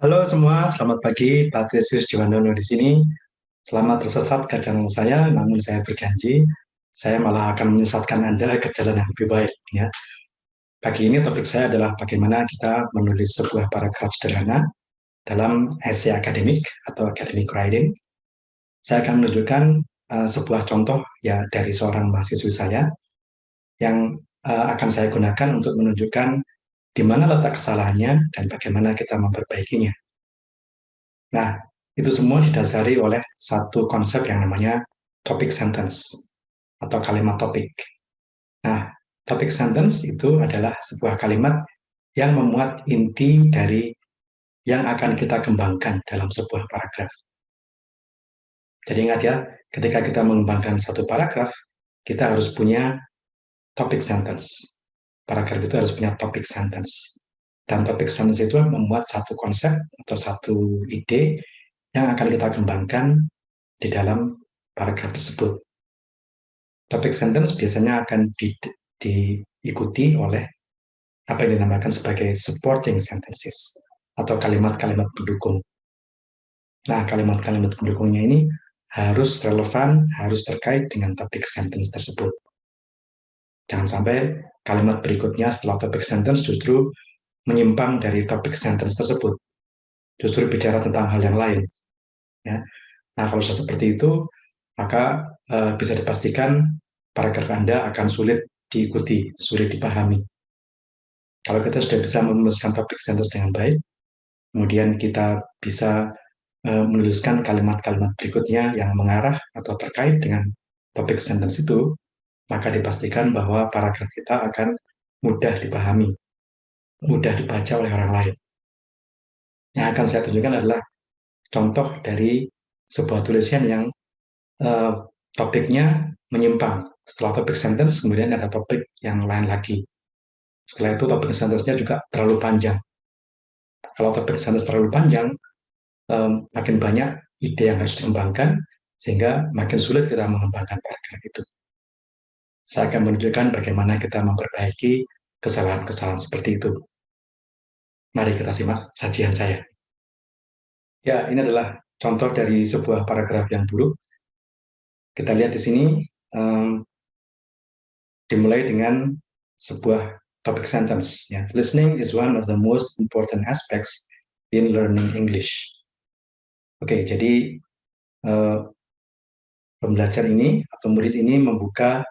Halo semua, selamat pagi. Patrisius Jiwandono di sini. Selamat tersesat ke channel saya, namun saya berjanji saya malah akan menyesatkan Anda ke jalan yang lebih baik. Ya. Pagi ini topik saya adalah bagaimana kita menulis sebuah paragraf sederhana dalam essay akademik atau academic writing. Saya akan menunjukkan sebuah contoh ya dari seorang mahasiswi saya yang akan saya gunakan untuk menunjukkan di mana letak kesalahannya dan bagaimana kita memperbaikinya. Nah, itu semua didasari oleh satu konsep yang namanya topic sentence atau kalimat topik. Nah, topic sentence itu adalah sebuah kalimat yang memuat inti dari yang akan kita kembangkan dalam sebuah paragraf. Jadi ingat ya, ketika kita mengembangkan satu paragraf, kita harus punya topic sentence. Paragraf itu harus punya topic sentence. Dan topic sentence itu memuat satu konsep atau satu ide yang akan kita kembangkan di dalam paragraf tersebut. Topic sentence biasanya akan diikuti oleh apa yang dinamakan sebagai supporting sentences atau kalimat-kalimat pendukung. Nah, kalimat-kalimat pendukungnya ini harus relevan, harus terkait dengan topic sentence tersebut. Jangan sampai kalimat berikutnya setelah topic sentence justru menyimpang dari topic sentence tersebut, justru bicara tentang hal yang lain. Ya. Nah, kalau sudah seperti itu, maka bisa dipastikan paragraf Anda akan sulit diikuti, sulit dipahami. Kalau kita sudah bisa menuliskan topic sentence dengan baik, kemudian kita bisa menuliskan kalimat-kalimat berikutnya yang mengarah atau terkait dengan topic sentence itu, maka dipastikan bahwa paragraf kita akan mudah dipahami, mudah dibaca oleh orang lain. Yang akan saya tunjukkan adalah contoh dari sebuah tulisan yang topiknya menyimpang. Setelah topik sentence, kemudian ada topik yang lain lagi. Setelah itu topik sentence-nya juga terlalu panjang. Kalau topik sentence terlalu panjang, makin banyak ide yang harus dikembangkan, sehingga makin sulit kita mengembangkan paragraf itu. Saya akan menunjukkan bagaimana kita memperbaiki kesalahan-kesalahan seperti itu. Mari kita simak sajian saya. Ya, ini adalah contoh dari sebuah paragraf yang buruk. Kita lihat di sini, dimulai dengan sebuah topic sentence. Ya. Listening is one of the most important aspects in learning English. Oke, jadi pembelajar ini atau murid ini membuka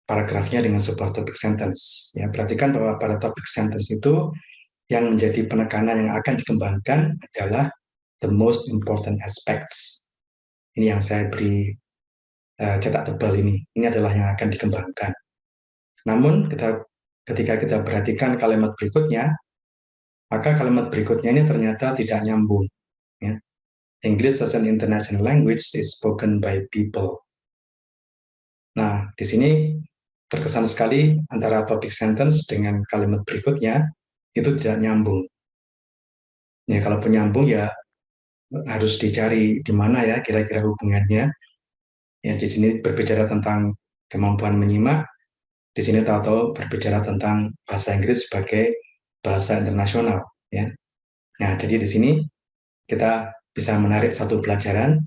paragrafnya dengan sebuah topic sentence. Ya, perhatikan bahwa pada topic sentence itu yang menjadi penekanan yang akan dikembangkan adalah the most important aspects. Ini yang saya beri cetak tebal ini. Ini adalah yang akan dikembangkan. Namun ketika kita perhatikan kalimat berikutnya, maka kalimat berikutnya ini ternyata tidak nyambung. Ya. English as an international language is spoken by people. Nah, di sini terkesan sekali antara topic sentence dengan kalimat berikutnya itu tidak nyambung. Ya, kalau penyambung ya harus dicari di mana ya kira-kira hubungannya. Ya, di sini berbicara tentang kemampuan menyimak, di sini tahu-tahu berbicara tentang bahasa Inggris sebagai bahasa internasional. Ya. Nah, jadi di sini kita bisa menarik satu pelajaran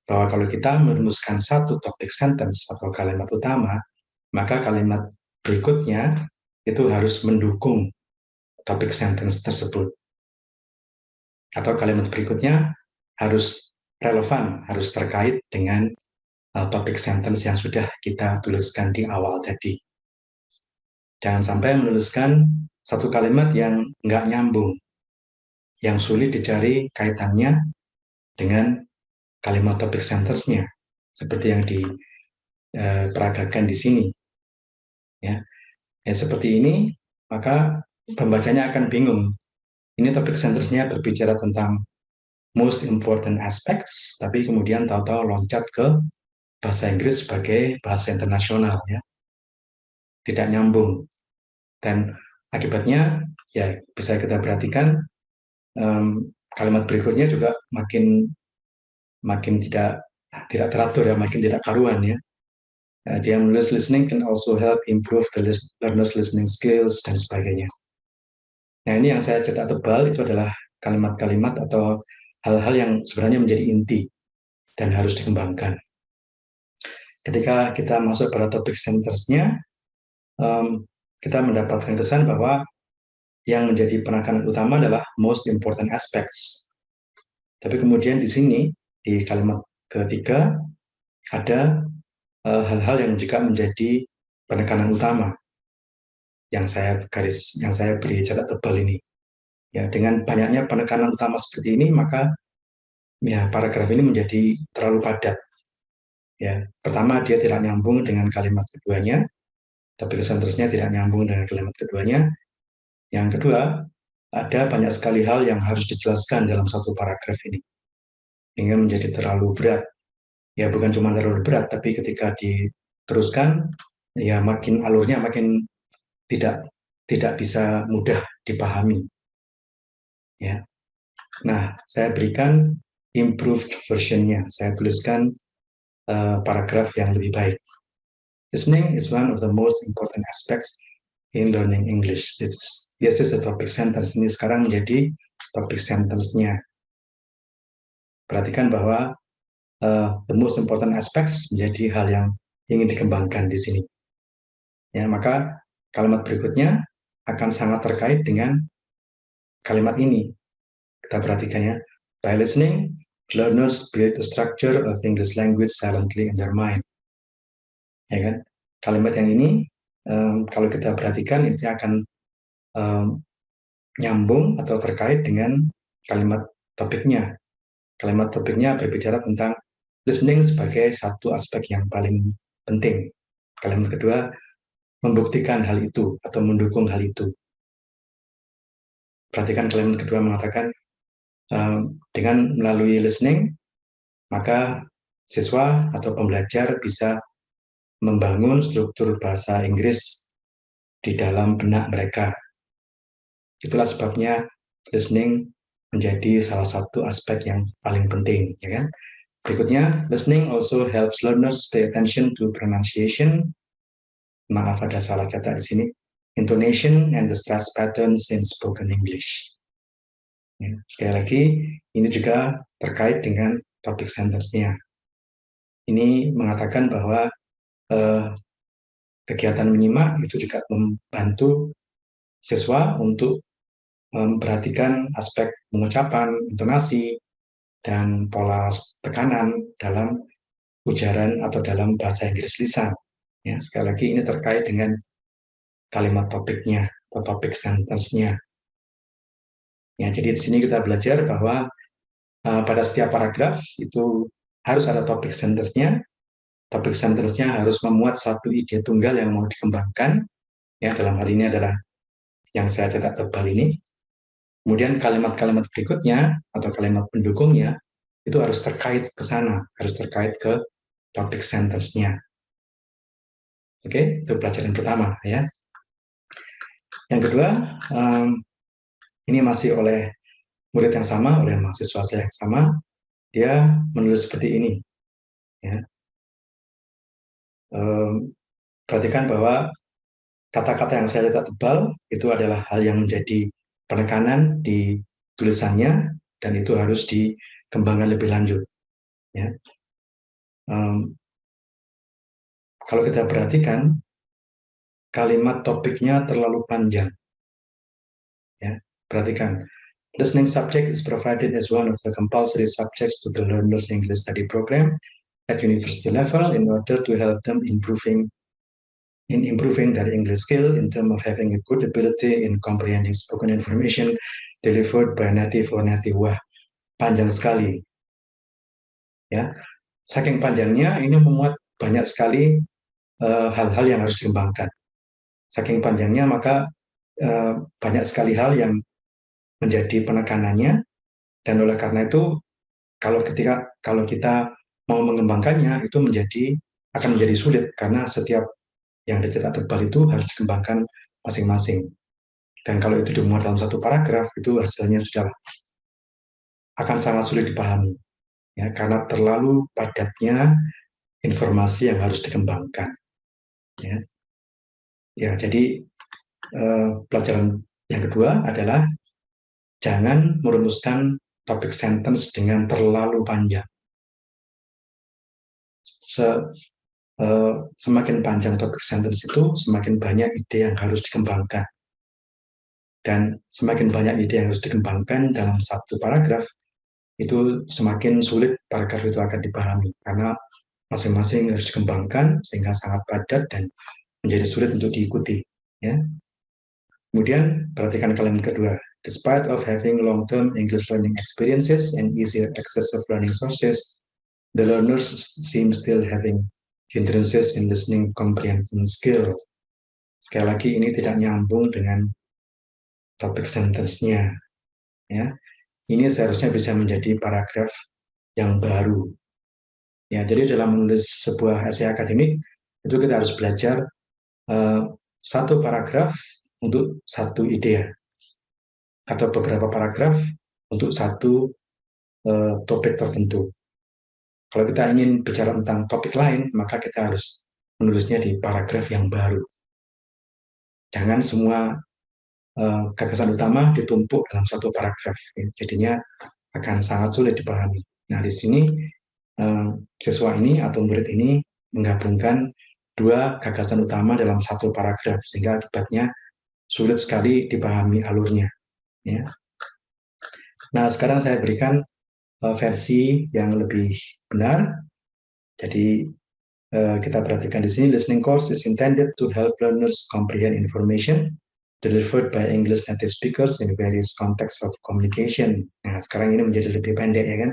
bahwa kalau kita merumuskan satu topik sentence atau kalimat utama, maka kalimat berikutnya itu harus mendukung topik sentence tersebut. Atau kalimat berikutnya harus relevan, harus terkait dengan topik sentence yang sudah kita tuliskan di awal tadi. Jangan sampai menuliskan satu kalimat yang nggak nyambung, yang sulit dicari kaitannya dengan kalimat topik sentence-nya, seperti yang diperagakan di sini. Ya. Seperti ini, maka pembacanya akan bingung. Ini topik sentence-nya berbicara tentang most important aspects, tapi kemudian tahu-tahu loncat ke bahasa Inggris sebagai bahasa internasional, ya. Tidak nyambung. Dan akibatnya, ya bisa kita perhatikan, kalimat berikutnya juga makin tidak teratur ya, makin tidak karuan ya. Dia menulis listening can also help improve the learner's listening skills dan sebagainya. Nah, ini yang saya cetak tebal itu adalah kalimat-kalimat atau hal-hal yang sebenarnya menjadi inti dan harus dikembangkan. Ketika kita masuk pada topik centers-nya, kita mendapatkan kesan bahwa yang menjadi penekanan utama adalah most important aspects. Tapi kemudian di sini, di kalimat ketiga, ada hal-hal yang juga menjadi penekanan utama yang saya beri cetak tebal ini. Ya, dengan banyaknya penekanan utama seperti ini, maka ya paragraf ini menjadi terlalu padat. Ya, pertama dia tidak nyambung dengan kalimat keduanya, topik centersnya tidak nyambung dengan kalimat keduanya. Yang kedua, ada banyak sekali hal yang harus dijelaskan dalam satu paragraf ini, hingga menjadi terlalu berat. Ya, bukan cuma terlalu berat, tapi ketika diteruskan, ya makin alurnya makin tidak bisa mudah dipahami. Ya, nah saya berikan improved versionnya. Saya tuliskan paragraf yang lebih baik. Listening is one of the most important aspects in learning English. This is the topic sentence. Ini sekarang menjadi topic sentence-nya. Perhatikan bahwa the most important aspects menjadi hal yang ingin dikembangkan di sini. Ya, maka kalimat berikutnya akan sangat terkait dengan kalimat ini. Kita perhatikan ya. By listening, learners build the structure of English language silently in their mind. Ya kan? Kalimat yang ini kalau kita perhatikan itu akan nyambung atau terkait dengan kalimat topiknya. Kalimat topiknya berbicara tentang listening sebagai satu aspek yang paling penting. Kalimat kedua membuktikan hal itu atau mendukung hal itu. Perhatikan kalimat kedua mengatakan dengan melalui listening maka siswa atau pembelajar bisa membangun struktur bahasa Inggris di dalam benak mereka. Itulah sebabnya listening menjadi salah satu aspek yang paling penting, ya kan? Berikutnya, listening also helps learners pay attention to pronunciation. Maaf ada salah kata di sini. Intonation and the stress patterns in spoken English. Ya, sekali lagi, ini juga terkait dengan topic sentence-nya. Ini mengatakan bahwa kegiatan menyimak itu juga membantu siswa untuk memperhatikan aspek pengucapan, intonasi, dan pola tekanan dalam ujaran atau dalam bahasa Inggris lisan. Ya, sekali lagi ini terkait dengan kalimat topiknya atau topik sentence-nya. Ya, jadi di sini kita belajar bahwa pada setiap paragraf itu harus ada topik sentence-nya. Topik sentence-nya harus memuat satu ide tunggal yang mau dikembangkan. Ya, dalam hal ini adalah yang saya cetak tebal ini. Kemudian kalimat-kalimat berikutnya atau kalimat pendukungnya itu harus terkait ke sana, harus terkait ke topik sentence-nya. Oke, itu pelajaran pertama ya. Yang kedua, ini masih oleh murid yang sama, oleh mahasiswa saya yang sama, dia menulis seperti ini. Ya. Perhatikan bahwa kata-kata yang saya cetak tebal itu adalah hal yang menjadi penekanan di tulisannya dan itu harus dikembangkan lebih lanjut. Ya. Kalau kita perhatikan, kalimat topiknya terlalu panjang. Ya, perhatikan. Listening subject is provided as one of the compulsory subjects to the learner's English study program at university level in order to help them improving their English skill in terms of having a good ability in comprehending spoken information delivered by native or native. Wah, panjang sekali. Ya, saking panjangnya ini memuat banyak sekali hal-hal yang harus dikembangkan. Saking panjangnya maka banyak sekali hal yang menjadi penekanannya dan oleh karena itu kalau kita mau mengembangkannya itu akan menjadi sulit karena setiap yang dicetak tebal itu harus dikembangkan masing-masing. Dan kalau itu dimuat dalam satu paragraf itu hasilnya sudah akan sangat sulit dipahami ya karena terlalu padatnya informasi yang harus dikembangkan. Ya, jadi pelajaran yang kedua adalah jangan merumuskan topik sentence dengan terlalu panjang. Semakin panjang topik sentence itu, semakin banyak ide yang harus dikembangkan. Dan semakin banyak ide yang harus dikembangkan dalam satu paragraf, itu semakin sulit paragraf itu akan dipahami. Karena masing-masing harus dikembangkan sehingga sangat padat dan menjadi sulit untuk diikuti. Ya. Kemudian perhatikan kalimat kedua. Despite of having long-term English learning experiences and easier access of learning sources, the learners seem still having hindrances in listening comprehension skill. Sekali lagi ini tidak nyambung dengan topik sentence-nya. Ya. Ini seharusnya bisa menjadi paragraf yang baru. Ya, jadi dalam menulis sebuah esai akademik itu kita harus belajar satu paragraf untuk satu ide atau beberapa paragraf untuk satu topik tertentu. Kalau kita ingin bicara tentang topik lain, maka kita harus menulisnya di paragraf yang baru. Jangan semua gagasan utama ditumpuk dalam satu paragraf. Jadinya akan sangat sulit dipahami. Nah, di sini siswa ini atau murid ini menggabungkan dua gagasan utama dalam satu paragraf, sehingga akibatnya sulit sekali dipahami alurnya. Ya. Nah, sekarang saya berikan versi yang lebih benar. Jadi, kita perhatikan di sini, listening course is intended to help learners comprehend information delivered by English native speakers in various contexts of communication. Nah, sekarang ini menjadi lebih pendek, ya kan,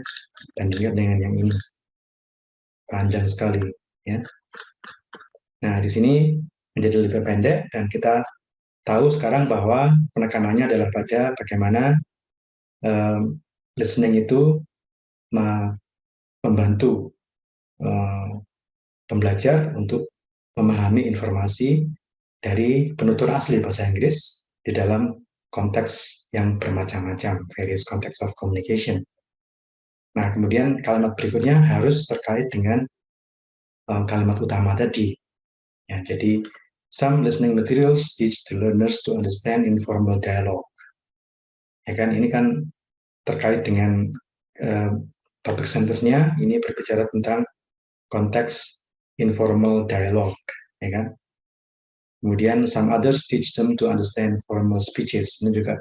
bandingkan dengan yang ini. Panjang sekali, ya. Nah, di sini menjadi lebih pendek, dan kita tahu sekarang bahwa penekanannya adalah pada bagaimana listening itu membantu pembelajar untuk memahami informasi dari penutur asli bahasa Inggris di dalam konteks yang bermacam-macam, various context of communication. Nah, kemudian kalimat berikutnya harus terkait dengan kalimat utama tadi. Ya, jadi, some listening materials teach the learners to understand informal dialogue. Ya kan, ini kan terkait dengan topik sentence-nya, ini berbicara tentang konteks informal dialogue, ya kan. Kemudian some others teach them to understand formal speeches. Ini juga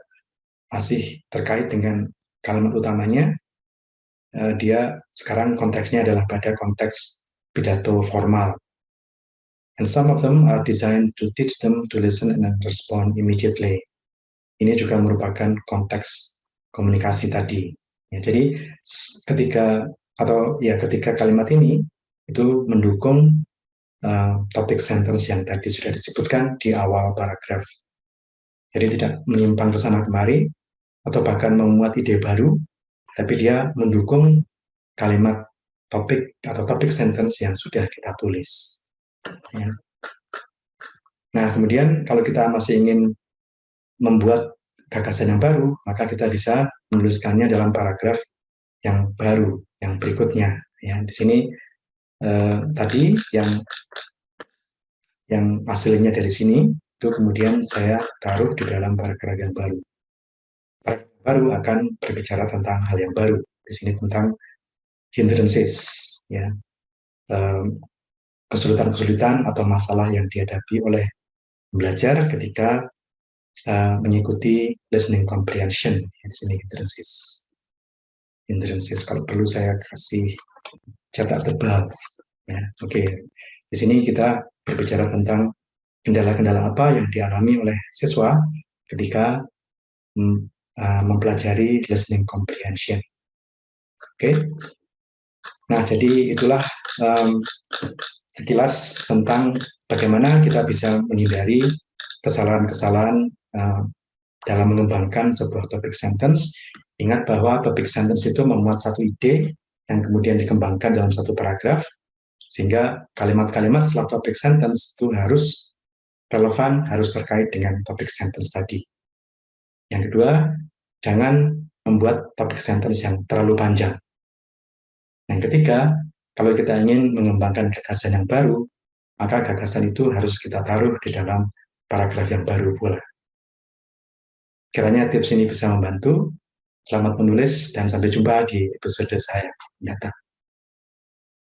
masih terkait dengan kalimat utamanya. Dia sekarang konteksnya adalah pada konteks pidato formal. And some of them are designed to teach them to listen and respond immediately. Ini juga merupakan konteks komunikasi tadi. Ya, jadi ketika kalimat ini itu mendukung topik sentence yang tadi sudah disebutkan di awal paragraf. Jadi tidak menyimpang ke sana kemari atau bahkan memuat ide baru, tapi dia mendukung kalimat topik atau topik sentence yang sudah kita tulis. Ya. Nah, kemudian kalau kita masih ingin membuat gagasan yang baru, maka kita bisa menuliskannya dalam paragraf yang baru, yang berikutnya. Ya, di sini tadi yang hasilnya dari sini itu kemudian saya taruh di dalam paragraf yang baru. Paragraf baru akan berbicara tentang hal yang baru. Di sini tentang hindrances, ya, kesulitan-kesulitan atau masalah yang dihadapi oleh pembelajar ketika mengikuti listening comprehension. Di sini hindrances. Kalau perlu saya kasih cetak tebal. Ya, oke. Di sini kita berbicara tentang kendala-kendala apa yang dialami oleh siswa ketika mempelajari listening comprehension. Oke. Nah, jadi itulah sekilas tentang bagaimana kita bisa menghindari kesalahan-kesalahan dalam mengembangkan sebuah topik sentence. Ingat bahwa topik sentence itu memuat satu ide yang kemudian dikembangkan dalam satu paragraf, sehingga kalimat-kalimat setelah topik sentence itu harus relevan, harus terkait dengan topik sentence tadi. Yang kedua, jangan membuat topik sentence yang terlalu panjang. Yang ketiga, kalau kita ingin mengembangkan gagasan yang baru, maka gagasan itu harus kita taruh di dalam paragraf yang baru pula. Kiranya tips ini bisa membantu. Selamat menulis dan sampai jumpa di episode saya mendatang.